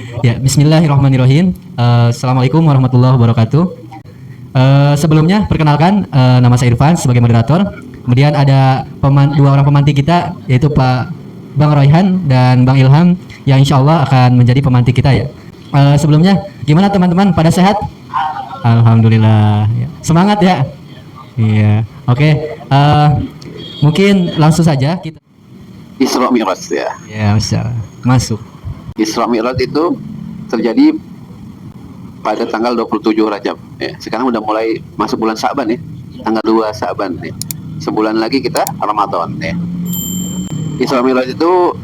Ya, Bismillahirrahmanirrahim. Assalamualaikum warahmatullahi wabarakatuh. Sebelumnya perkenalkan, nama saya Irfan sebagai moderator. Kemudian ada dua orang pemantik kita, yaitu Pak Bang Royhan dan Bang Ilham, yang insya Allah akan menjadi pemantik kita ya. Sebelumnya, gimana teman-teman? Pada sehat? Alhamdulillah. Ya. Semangat ya. Iya. Oke. Mungkin langsung saja kita. Isra Mi'raj ya. Ya, bisa masuk. Isra Mi'raj itu terjadi pada tanggal 27 Rajab ya. Sekarang udah mulai masuk bulan Sa'ban ya. Tanggal 2 Sa'ban ya. Sebulan lagi kita Ramadan ya. Isra Mi'raj itu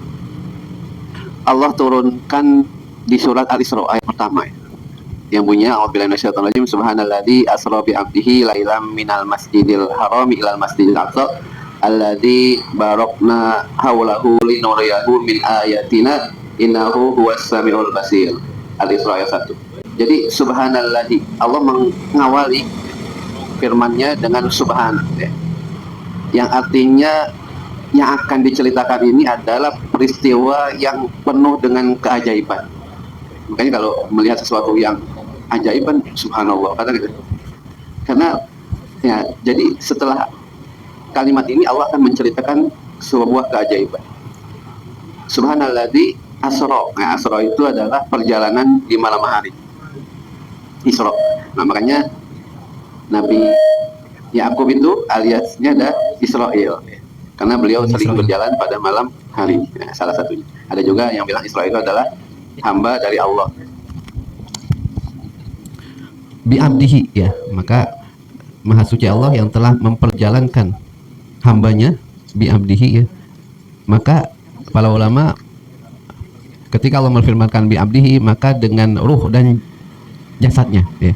Allah turunkan di surat Al-Isra ayat pertama ya. Yang bunyinya a'udzubillahi minasyaitonir rajim subhanalladzi asra bi 'abdihi lailam minal masjidil harami ilal masjidil aqsa alladzi barakna haulahu linuriyahu min ayatina innahu huwas samiul basir. Al-Isra ayat 1. Jadi subhanalladzi, Allah mengawali firman-Nya dengan subhan ya. Yang artinya yang akan diceritakan ini adalah peristiwa yang penuh dengan keajaiban. Makanya kalau melihat sesuatu yang ajaiban, subhanallah kata gitu. Karena ya, jadi setelah kalimat ini Allah akan menceritakan sebuah keajaiban. Subhanalladzi asra. Nah, asra itu adalah perjalanan di malam hari. Isra. Nah, makanya Nabi Yakub itu aliasnya ada Israel. Karena beliau sering berjalan pada malam hari. Nah, salah satunya. Ada juga yang bilang Israel itu adalah hamba dari Allah. Bi abdihi ya, maka Maha Suci Allah yang telah memperjalankan hambanya bi abdihi ya. Maka para ulama ketika Allah memfirmankan bi abdihi, maka dengan ruh dan jasadnya ya.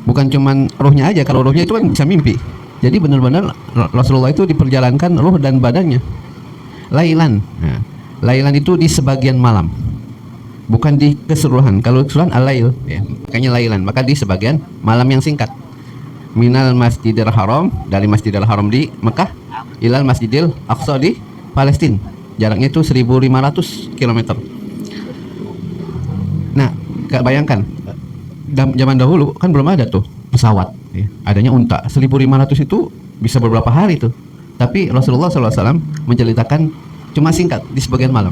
Bukan cuman ruhnya aja, kalau ruhnya itu kan bisa mimpi. Jadi benar-benar Rasulullah itu diperjalankan ruh dan badannya. Lailan. Nah, lailan itu di sebagian malam. Bukan di keseluruhan. Kalau keseluruhan al-lail ya, makanya lailan, maka di sebagian malam yang singkat. Minal Masjidil Haram, dari Masjidil Haram di Mekah ilal Masjidil Aqsa di Palestina. Jaraknya itu 1500 km. Nah, bayangkan zaman dahulu kan belum ada tuh pesawat ya. Adanya unta. 1500 itu bisa beberapa hari tuh. Tapi Rasulullah SAW menceritakan cuma singkat di sebagian malam.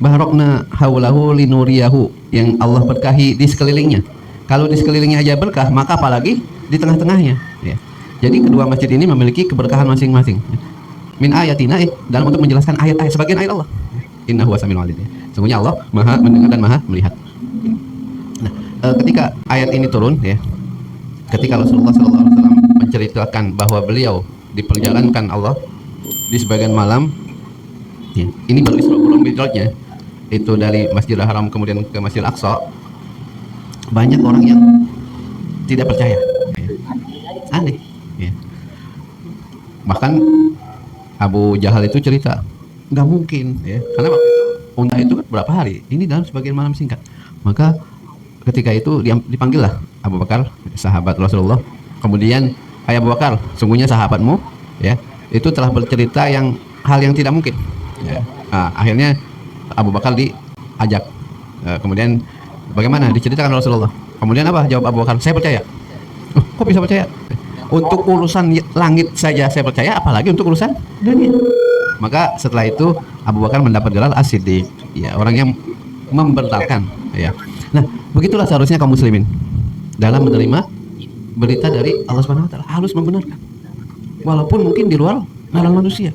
Barokna haulahu linuriyahu, yang Allah berkahi di sekelilingnya. Kalau di sekelilingnya aja berkah, maka apalagi di tengah-tengahnya ya. Jadi kedua masjid ini memiliki keberkahan masing-masing. Min ayatina dalam untuk menjelaskan ayat-ayat, sebagian ayat Allah. Innahu wasamiul alim. Sesungguhnya Allah Maha mendengar dan Maha melihat. Nah, ketika ayat ini turun ya, ketika Rasulullah SAW menceritakan bahwa beliau diperjalankan Allah di sebagian malam ya, ini baru Isra Mi'rajnya itu dari Masjidil Haram kemudian ke Masjidil Aqsa. Banyak orang yang tidak percaya ya. Aneh ya. Bahkan Abu Jahal itu cerita nggak mungkin ya, karena waktu itu unta itu kan berapa hari, ini dalam sebagian malam singkat. Maka ketika itu dipanggillah Abu Bakar, sahabat Rasulullah. Kemudian, hai Abu Bakar, sungguhnya sahabatmu ya itu telah bercerita hal yang tidak mungkin ya. Nah, akhirnya Abu Bakar diajak. Kemudian bagaimana diceritakan Rasulullah. Kemudian apa jawab Abu Bakar? Saya percaya. Kok bisa percaya? Untuk urusan langit saja saya percaya, apalagi untuk urusan dunia. Maka setelah itu Abu Bakar mendapat gelar As-Siddiq ya, orang yang membenarkan ya. Nah, begitulah seharusnya kaum muslimin dalam menerima berita dari Allah Subhanahu wa taala, harus membenarkan. Walaupun mungkin di luar nalar manusia.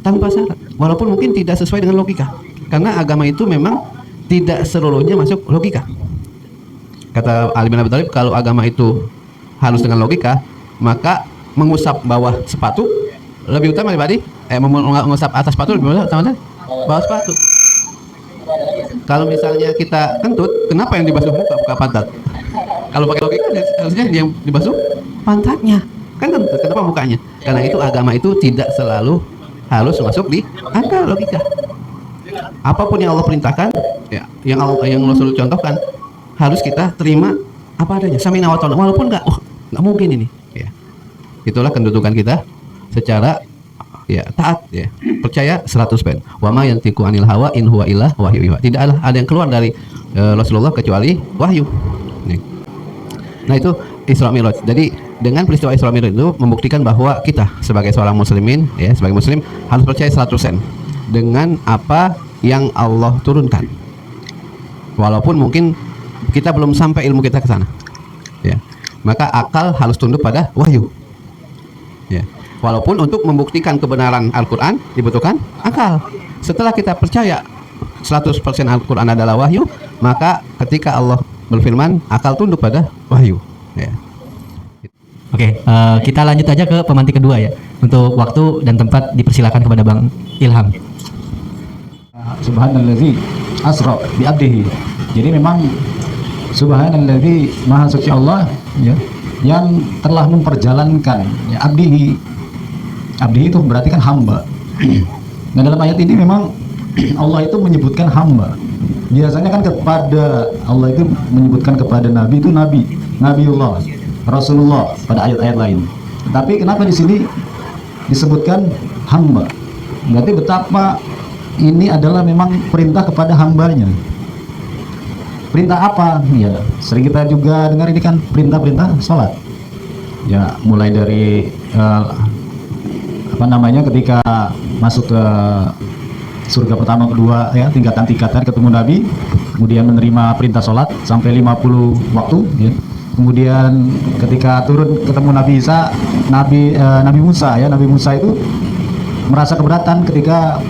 Tanpa syarat, walaupun mungkin tidak sesuai dengan logika. Karena agama itu memang tidak seluruhnya masuk logika. Kata Ali bin Abi Thalib, kalau agama itu harus dengan logika, maka mengusap bawah sepatu lebih utama daripada mengusap atas sepatu lebih utama dari bawah sepatu. Kalau misalnya kita kentut, kenapa yang dibasuh muka bukan pantat? Kalau pakai logika harusnya yang dibasuh pantatnya, kan kentut, kenapa mukanya? Karena itu agama itu tidak selalu harus masuk di akal logika. Apapun yang Allah perintahkan ya, yang Rasul contohkan, harus kita terima apa adanya, sami'na wa ta'na, walaupun nggak mungkin ini ya. Itulah kedudukan kita secara ya taat ya, percaya 100%. Wa ma yantiqu anil hawa in huwa illa wahyu yuha. Tidaklah ada yang keluar dari Rasulullah kecuali wahyu. Nih. Nah itu Isra Mi'raj. Jadi dengan peristiwa Isra Mi'raj itu membuktikan bahwa kita sebagai seorang muslimin ya, sebagai muslim harus percaya 100% dengan apa yang Allah turunkan. Walaupun mungkin kita belum sampai ilmu kita ke sana. Ya. Maka akal harus tunduk pada wahyu. Ya. Walaupun untuk membuktikan kebenaran Al-Qur'an dibutuhkan akal. Setelah kita percaya 100% Al-Qur'an adalah wahyu, maka ketika Allah berfirman, akal tunduk pada wahyu. Ya. Oke, kita lanjut aja ke pemantik kedua ya. Untuk waktu dan tempat dipersilakan kepada Bang Ilham. Subhanallazi asra bi abdihi. Jadi memang subhanallazi maha suci Allah ya, yang telah memperjalankan ya, abdihi. Abdihi itu berarti kan hamba. Nah dalam ayat ini memang Allah itu menyebutkan hamba. Biasanya kan kepada Allah itu menyebutkan kepada Nabi itu Nabi, Nabiullah, Rasulullah pada ayat-ayat lain. Tapi kenapa di sini disebutkan hamba? Berarti betapa ini adalah memang perintah kepada hambanya. Perintah apa? Ya, sering kita juga dengar ini kan perintah-perintah sholat. Ya, mulai dari ketika masuk ke surga pertama kedua ya, tingkatan-tingkatan ketemu Nabi, kemudian menerima perintah sholat sampai 50 waktu ya. Kemudian ketika turun ketemu Nabi Isa, Nabi Musa itu merasa keberatan ketika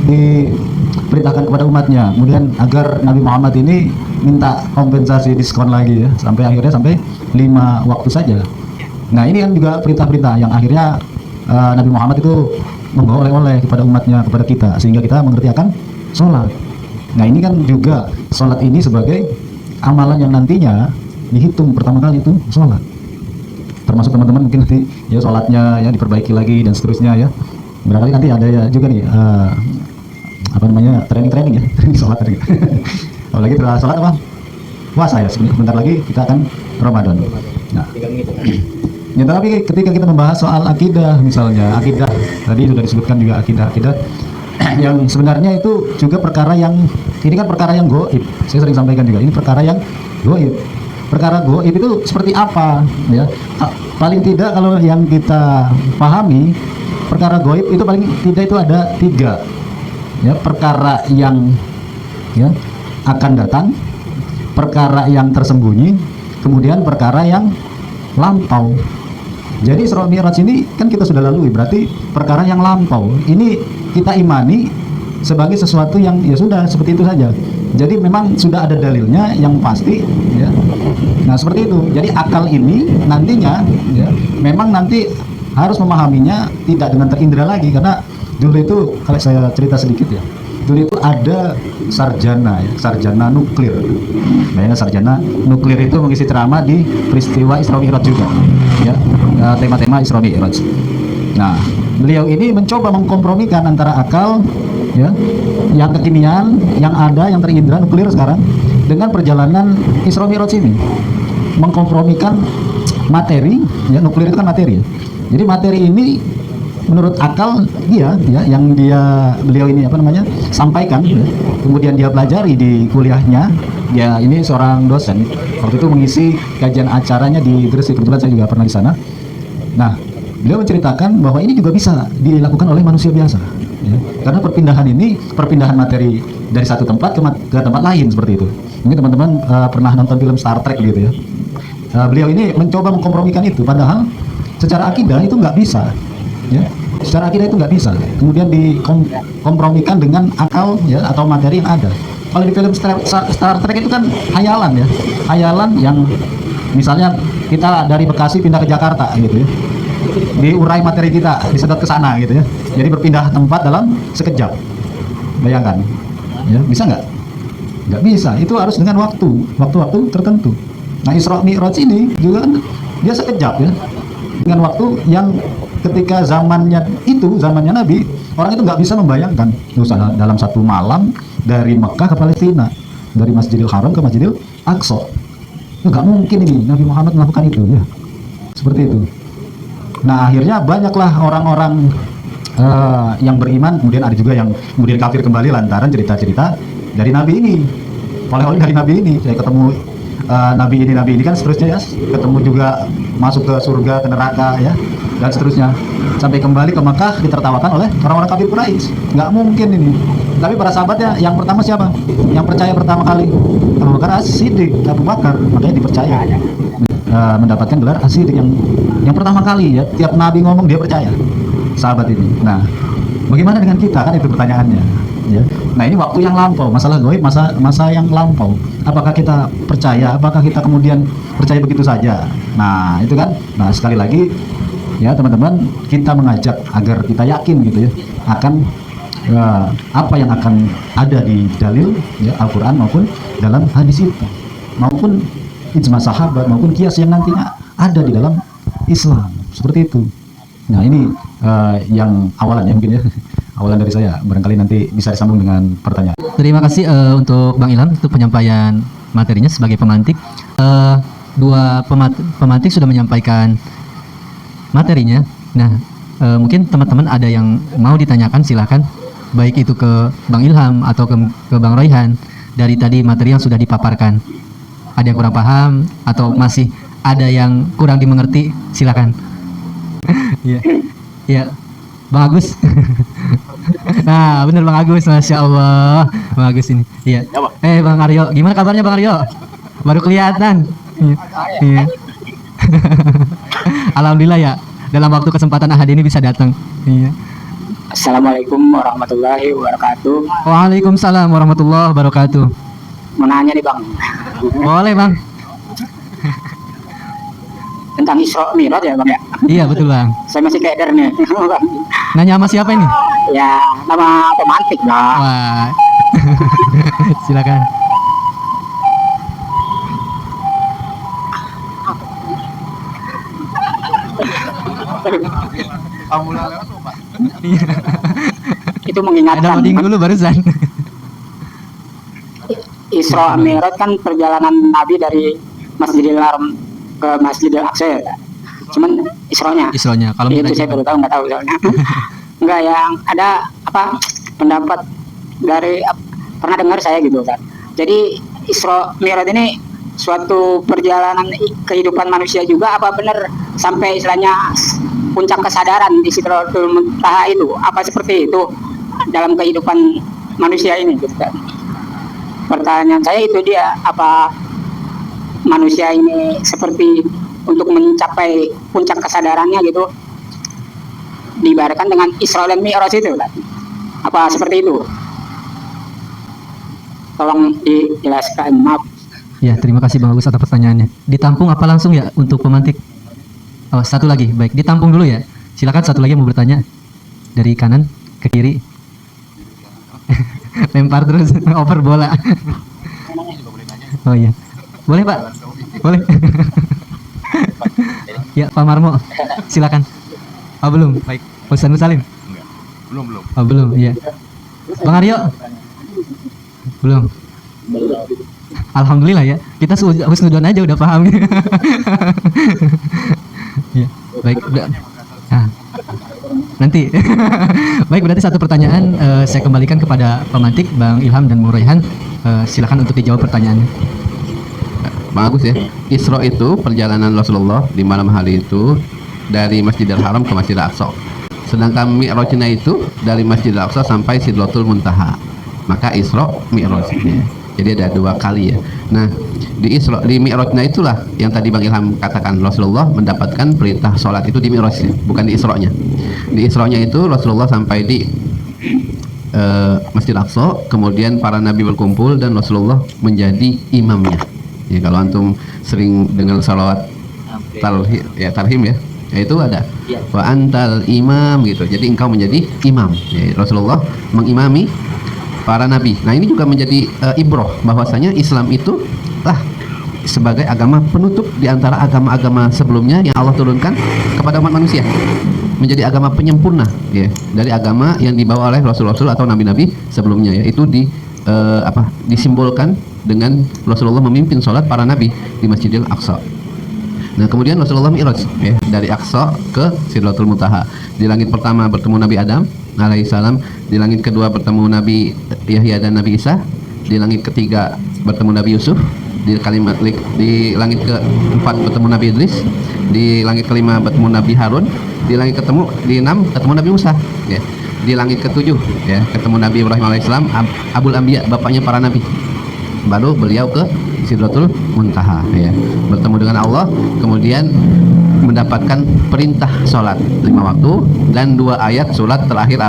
diperintahkan kepada umatnya, kemudian agar Nabi Muhammad ini minta kompensasi diskon lagi ya, sampai 5 waktu saja. Nah ini kan juga perintah-perintah yang akhirnya Nabi Muhammad itu membawa oleh-oleh kepada umatnya, kepada kita, sehingga kita mengerti akan sholat. Nah ini kan juga sholat ini sebagai amalan yang nantinya dihitung pertama kali itu sholat. Termasuk teman-teman mungkin nanti ya sholatnya ya diperbaiki lagi dan seterusnya ya. Barangkali nanti ada ya juga nih training ya, training sholat tadi. Apalagi setelah sholat apa? Puasa ya, sebentar lagi kita akan Ramadan. Nah, ya tapi ketika kita membahas soal akidah misalnya, akidah tadi sudah disebutkan juga akidah yang sebenarnya itu juga perkara yang ini kan perkara yang goib. Saya sering sampaikan juga ini perkara yang goib. Perkara goib itu seperti apa ya? Paling tidak kalau yang kita pahami perkara goib itu paling tidak itu ada 3 ya, perkara yang ya akan datang, perkara yang tersembunyi, kemudian perkara yang lampau. Jadi Isra Mi'raj ini kan kita sudah lalui, berarti perkara yang lampau ini kita imani sebagai sesuatu yang ya sudah seperti itu saja. Jadi memang sudah ada dalilnya yang pasti ya. Nah seperti itu. Jadi akal ini nantinya ya, memang nanti harus memahaminya tidak dengan terindra lagi, karena dulu itu kalau saya cerita sedikit ya, dulu itu ada sarjana nuklir. Nah, sarjana nuklir itu mengisi ceramah di peristiwa Isra Mi'raj juga ya, tema-tema Isra Mi'raj. Nah beliau ini mencoba mengkompromikan antara akal ya, yang kekinian, yang ada, yang terindra nuklir sekarang, dengan perjalanan Isra Mi'raj ini, mengkompromikan materi ya, nuklir itu kan materi ya. Jadi materi ini menurut akal dia ya, yang beliau ini sampaikan ya, kemudian dia pelajari di kuliahnya. Ya ini seorang dosen waktu itu mengisi kajian acaranya di Gresik, kebetulan saya juga pernah di sana. Nah beliau menceritakan bahwa ini juga bisa dilakukan oleh manusia biasa ya, karena perpindahan materi dari satu tempat ke tempat lain seperti itu. Mungkin teman-teman pernah nonton film Star Trek gitu ya. Beliau ini mencoba mengkompromikan itu, padahal secara akidah itu nggak bisa ya, secara akidah itu nggak bisa kemudian dikompromikan dengan akal ya, atau materi yang ada. Kalau di film Star Trek itu kan hayalan ya, hayalan yang misalnya kita dari Bekasi pindah ke Jakarta gitu ya, diurai materi kita, disedot ke sana gitu ya, jadi berpindah tempat dalam sekejap. Bayangkan ya, bisa nggak bisa, itu harus dengan waktu tertentu. Nah Isra Mi'raj ini juga kan dia sekejap ya, dengan waktu yang ketika zamannya Nabi, orang itu nggak bisa membayangkan dalam satu malam dari Mekah ke Palestina, dari Masjidil Haram ke Masjidil Aqsa. Itu nggak mungkin ini Nabi Muhammad melakukan itu ya, seperti itu. Nah akhirnya banyaklah orang-orang yang beriman, kemudian ada juga yang kemudian kafir kembali lantaran cerita-cerita dari Nabi ini, oleh-oleh dari Nabi ini. Saya ketemu Nabi ini kan seterusnya ya, ketemu juga masuk ke surga, ke neraka ya, dan seterusnya, sampai kembali ke Makkah ditertawakan oleh orang-orang kafir Quraisy. Nggak mungkin ini. Tapi para sahabatnya yang pertama siapa? Yang percaya pertama kali Abu Bakar As-Siddiq, Abu Bakar, makanya dipercaya. Mendapatkan gelar As-Siddiq yang pertama kali ya, tiap Nabi ngomong dia percaya, sahabat ini. Nah, bagaimana dengan kita, kan itu pertanyaannya ya. Nah, ini waktu yang lampau, masalah gaib, masa yang lampau. Apakah kita percaya? Apakah kita kemudian percaya begitu saja? Nah, itu kan. Nah, sekali lagi ya teman-teman, kita mengajak agar kita yakin gitu ya akan apa yang akan ada di dalil ya, Al-Quran maupun dalam hadis itu, maupun ijma sahabat, maupun kias yang nantinya ada di dalam Islam, seperti itu. Nah, ini yang awalan ya mungkin ya, awalan dari saya. Barangkali nanti bisa disambung dengan pertanyaan. Terima kasih untuk Bang Ilham untuk penyampaian materinya sebagai pemantik. Dua pemantik sudah menyampaikan materinya. Nah, mungkin teman-teman ada yang mau ditanyakan, silahkan, baik itu ke Bang Ilham atau ke Bang Royhan dari tadi materi yang sudah dipaparkan. Ada yang kurang paham atau masih ada yang kurang dimengerti, silakan. Iya, iya, Bang Agus. Nah, bener Bang Agus, masya Allah, Bang Agus ini. Iya. Bang Aryo, gimana kabarnya Bang Aryo? Baru kelihatan. Iya. Alhamdulillah ya, dalam waktu kesempatan ahad ini bisa datang. Iya. Assalamualaikum warahmatullahi wabarakatuh. Waalaikumsalam warahmatullahi wabarakatuh. Mau nanya nih Bang, Boleh Bang. tentang Isra Mi'raj ya Bang ya? Iya betul Bang. Saya masih keder nih. Bang. Nanya sama siapa ini? Ya, nama pemantik Bang. Wah. Silakan. Itu Ada mengingatkan loading dulu barusan. Isra Mi'raj kan perjalanan Nabi dari Masjidil Haram ke Masjidil Aqsa. Cuman Isra-nya. Isronya kalau Itu saya baru tahu, nggak tahu soalnya. Enggak, yang ada apa pendapat dari pernah dengar saya gitu kan. Jadi Isra Mi'raj ini suatu perjalanan kehidupan manusia juga, apa benar sampai istilahnya puncak kesadaran di Sidratul Muntaha itu, apa seperti itu dalam kehidupan manusia ini gitu kan. Pertanyaan saya itu dia, apa manusia ini seperti untuk mencapai puncak kesadarannya gitu diibaratkan dengan Isra dan Mi'raj itu kan? Apa seperti itu? Tolong dijelaskan, maaf. Ya, terima kasih Bang Agus atas pertanyaannya. Ditampung apa langsung ya untuk pemantik? Oh, satu lagi. Baik, ditampung dulu ya. Silakan satu lagi yang mau bertanya. Dari kanan ke kiri. Lempar terus, over bola. Oh iya. Boleh, Pak? Boleh. Ya, Pak Marmo. Silakan. Oh, belum. Baik. Ustaz Musalim. Belum. Oh, belum. Iya. Bang Aryo. Belum. Alhamdulillah ya, kita husnudon aja udah paham. Ya, baik. Nah, nanti. Baik, berarti satu pertanyaan saya kembalikan kepada pemantik Bang Ilham dan Bang Royhan. Silakan untuk dijawab pertanyaannya. Bang Agus ya, Isra itu perjalanan Rasulullah di malam hari itu dari Masjidil Haram ke Masjidil Aqsa. Sedangkan Mi'rajnya itu dari Masjidil Aqsa sampai Sidratul Muntaha. Maka Isra Mi'raj. Ya. Jadi ada dua kali ya. Nah, di Mi'rajnya itulah yang tadi Bang Ilham katakan, Rasulullah mendapatkan perintah sholat itu di Mi'rajnya, bukan di Isra-nya. Di Isra-nya itu Rasulullah sampai di Masjid Aqsa, kemudian para nabi berkumpul dan Rasulullah menjadi imamnya. Ya, kalau antum sering dengar salawat tarhim ya, itu ada wa antal imam gitu. Jadi engkau menjadi imam. Ya, Rasulullah mengimami para nabi. Nah, ini juga menjadi ibroh bahwasanya Islam itu sebagai agama penutup di antara agama-agama sebelumnya yang Allah turunkan kepada umat manusia, menjadi agama penyempurna ya, dari agama yang dibawa oleh rasul-rasul atau nabi-nabi sebelumnya ya. Itu disimbolkan dengan Rasulullah memimpin sholat para nabi di Masjidil Aqsa. Nah, kemudian Rasulullah Mi'raj ya, dari Aqsa ke Sidratul Muntaha. Di langit pertama bertemu Nabi Adam alaihissalam, di langit kedua bertemu Nabi Yahya dan Nabi Isa, di langit ketiga bertemu Nabi Yusuf, di langit keempat bertemu Nabi Idris, di langit kelima bertemu Nabi Harun, di langit di enam ketemu Nabi Musa ya. Di langit ketujuh ya ketemu Nabi Ibrahim alaihissalam, Abul Anbiya, bapaknya para nabi. Baru beliau ke Sidratul Muntaha ya, bertemu dengan Allah, kemudian mendapatkan perintah sholat 5 waktu dan 2 ayat surat terakhir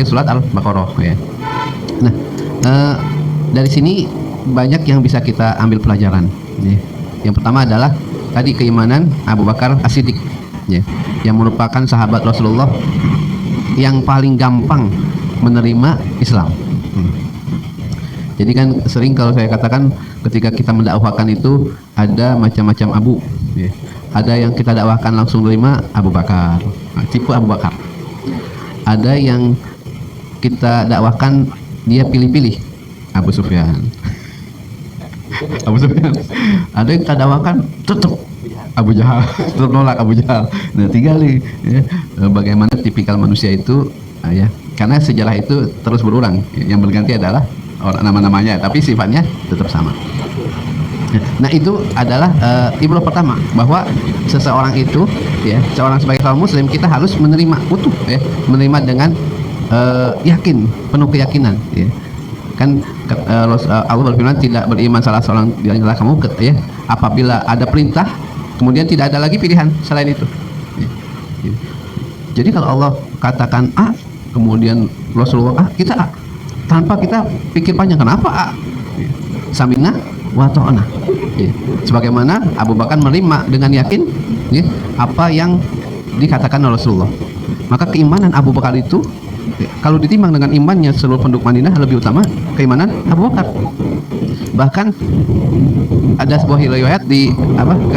surat Al-Baqarah ya. Nah, dari sini banyak yang bisa kita ambil pelajaran ya. Yang pertama adalah tadi keimanan Abu Bakar As-Siddiq ya, yang merupakan sahabat Rasulullah yang paling gampang menerima Islam. Jadi kan sering kalau saya katakan ketika kita mendakwahkan itu ada macam-macam Abu ya. Ada yang kita dakwahkan langsung terima, Abu Bakar, tipe Abu Bakar. Ada yang kita dakwahkan dia pilih-pilih, Abu Sufyan. Abu Sufyan. Ada yang kita dakwahkan tetap Abu Jahal, tetap nolak Abu Jahal. Nah, tinggal nih ya, bagaimana tipikal manusia itu ya. Karena sejarah itu terus berulang. Yang berganti adalah orang nama-namanya, tapi sifatnya tetap sama. Nah, itu adalah ibrah pertama, bahwa seseorang itu ya, seorang sebagai kaum muslim kita harus menerima utuh ya, menerima dengan yakin, penuh keyakinan ya. Kan Allah berfirman, tidak beriman salah seorang di antara kamu ya, apabila ada perintah kemudian tidak ada lagi pilihan selain itu ya. Jadi kalau Allah katakan A, kemudian Rasulullah A, kita A tanpa kita pikir panjang, kenapa A? Samina wa ta'na ya. Sebagaimana Abu Bakar menerima dengan yakin ya, apa yang dikatakan Rasulullah. Maka keimanan Abu Bakar itu ya, kalau ditimbang dengan imannya seluruh penduduk Madinah, lebih utama keimanan Abu Bakar. Bahkan ada sebuah riwayat di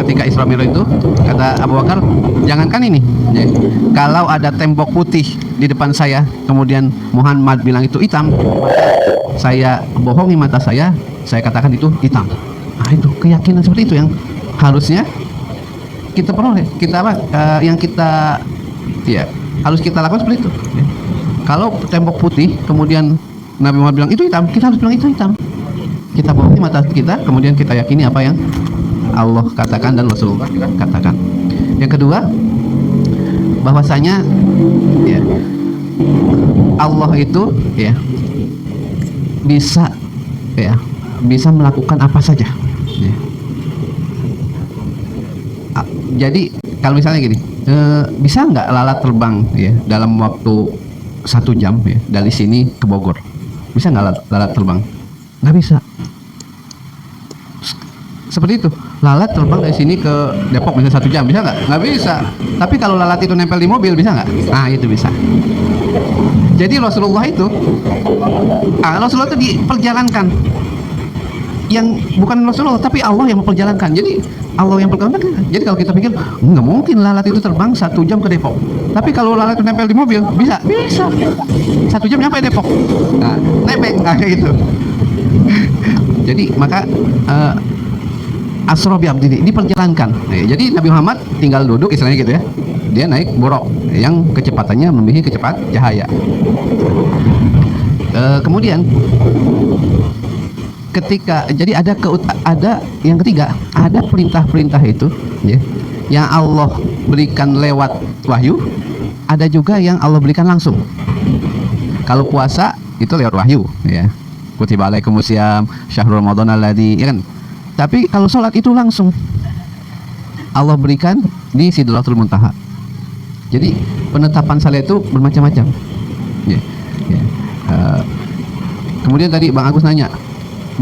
ketika Isra Mi'raj itu kata Abu Bakar, jangankan ini ya, kalau ada tembok putih di depan saya kemudian Muhammad bilang itu hitam, saya bohongi mata saya katakan itu hitam. Nah, itu keyakinan seperti itu yang harusnya kita peroleh, yang kita ya harus kita lakukan seperti itu ya. Kalau tembok putih kemudian Nabi Muhammad bilang itu hitam, kita harus bilang itu hitam. Kita bohongi mata kita, kemudian kita yakini apa yang Allah katakan dan Rasulullah katakan. Yang kedua, bahwasanya ya, Allah itu ya bisa melakukan apa saja ya. Jadi kalau misalnya gini, bisa nggak lalat terbang ya dalam waktu 1 jam ya dari sini ke Bogor? Bisa nggak lalat terbang? Nggak bisa. Seperti itu, lalat terbang dari sini ke Depok bisa 1 jam, bisa nggak? Nggak bisa. Tapi kalau lalat itu nempel di mobil, bisa nggak? Nah, itu bisa. Jadi Rasulullah itu diperjalankan, yang bukan Rasulullah tapi Allah yang memperjalankan. Jadi Allah yang memperjalankan. Jadi kalau kita pikir nggak mungkin lalat itu terbang 1 jam ke Depok, tapi kalau lalat itu nempel di mobil, bisa 1 jam nyampe Depok. Nah, nebeng kayak gitu. Jadi maka Asra bi abdihi diperjalankan. Jadi Nabi Muhammad tinggal duduk istilahnya gitu ya. Dia naik buruk yang kecepatannya melebihi kecepatan cahaya. Kemudian ketika jadi ada yang ketiga, ada perintah-perintah itu ya, yang Allah berikan lewat wahyu, ada juga yang Allah berikan langsung. Kalau puasa itu lewat wahyu ya. Kutiba alaikumusiyam syahrul ramadan alladzi ya kan. Tapi kalau sholat itu langsung Allah berikan di Sidratul Muntaha. Jadi penetapan salat itu bermacam-macam ya. Kemudian tadi Bang Agus nanya,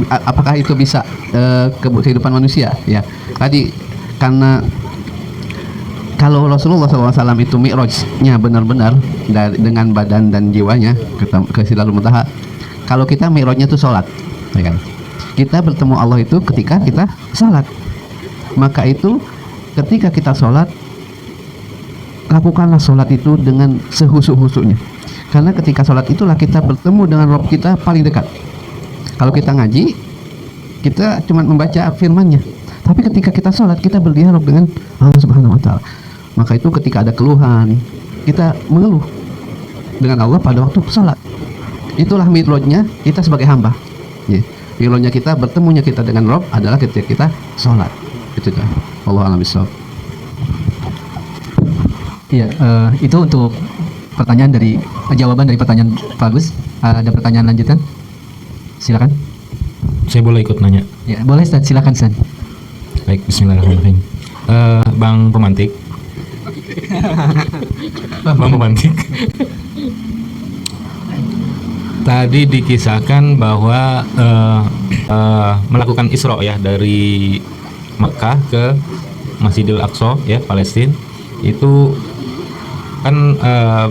apakah itu bisa kehidupan manusia ya. Tadi karena kalau Rasulullah SAW itu mi'rajnya benar-benar dengan badan dan jiwanya ke Sidratul Muntaha, kalau kita mi'rajnya itu sholat ya kan. Kita bertemu Allah itu ketika kita salat. Maka itu ketika kita salat, lakukanlah salat itu dengan sehusuk-husuknya. Karena ketika salat itulah kita bertemu dengan Rabb kita paling dekat. Kalau kita ngaji, kita cuma membaca firman-Nya. Tapi ketika kita sholat, kita berdialog dengan Allah Subhanahu wa taala. Maka itu ketika ada keluhan, kita mengeluh dengan Allah pada waktu sholat. Itulah mi'rajnya kita sebagai hamba. Ya. Mi'rajnya kita, bertemunya kita dengan Rabb adalah ketika kita sholat. Itu kan. Allah a'lam bishawab. Iya, itu untuk pertanyaan dari jawaban dari pertanyaan Pak Agus. Ada pertanyaan lanjutan? Silakan. Saya boleh ikut nanya? Ya, boleh Ustaz, silakan Ustaz. Baik, bismillahirrahmanirrahim. Bang Pemantik. Bang Pemantik. Tadi dikisahkan bahwa melakukan Isra ya dari Mekah ke Masjidil Aqsa ya, Palestina. Itu kan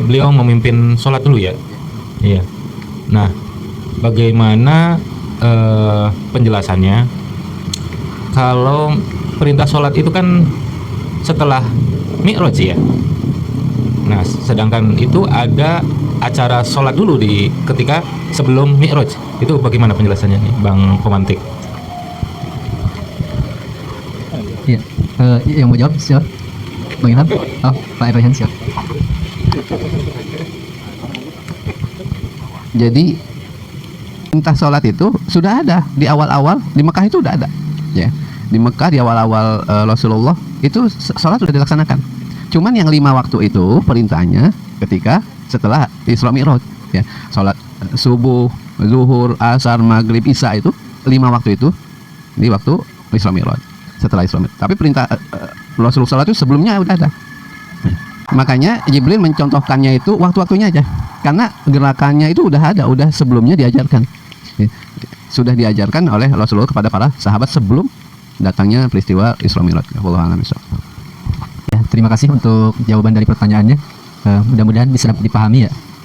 beliau memimpin sholat dulu ya. Iya. Nah, bagaimana penjelasannya kalau perintah sholat itu kan setelah Mi'raj ya. Nah, sedangkan itu ada acara sholat dulu di ketika sebelum Mi'raj. Itu bagaimana penjelasannya nih, Bang Pemantik? Iya, yang mau jawab siap? Bang Ilham? Oh, Pak Ibrahim siap. Jadi perintah sholat itu sudah ada di awal-awal di Mekah, itu udah ada ya. Di Mekah di awal-awal Rasulullah itu sholat sudah dilaksanakan. Cuman yang 5 waktu itu perintahnya ketika setelah Isra Mi'raj ya. Sholat subuh, zuhur, asar, maghrib, isya itu 5 waktu itu di waktu Isra Mi'raj, setelah Isra Mi'raj. Tapi perintah Rasulullah sholat itu sebelumnya udah ada. Makanya Jibril mencontohkannya itu waktu-waktunya aja, karena gerakannya itu udah ada, udah sebelumnya diajarkan, sudah diajarkan oleh Rasulullah kepada para sahabat sebelum datangnya peristiwa Isra Mi'raj. Wallahu a'lam bishawab. Ya, terima kasih untuk jawaban dari pertanyaannya. Mudah-mudahan bisa dipahami ya.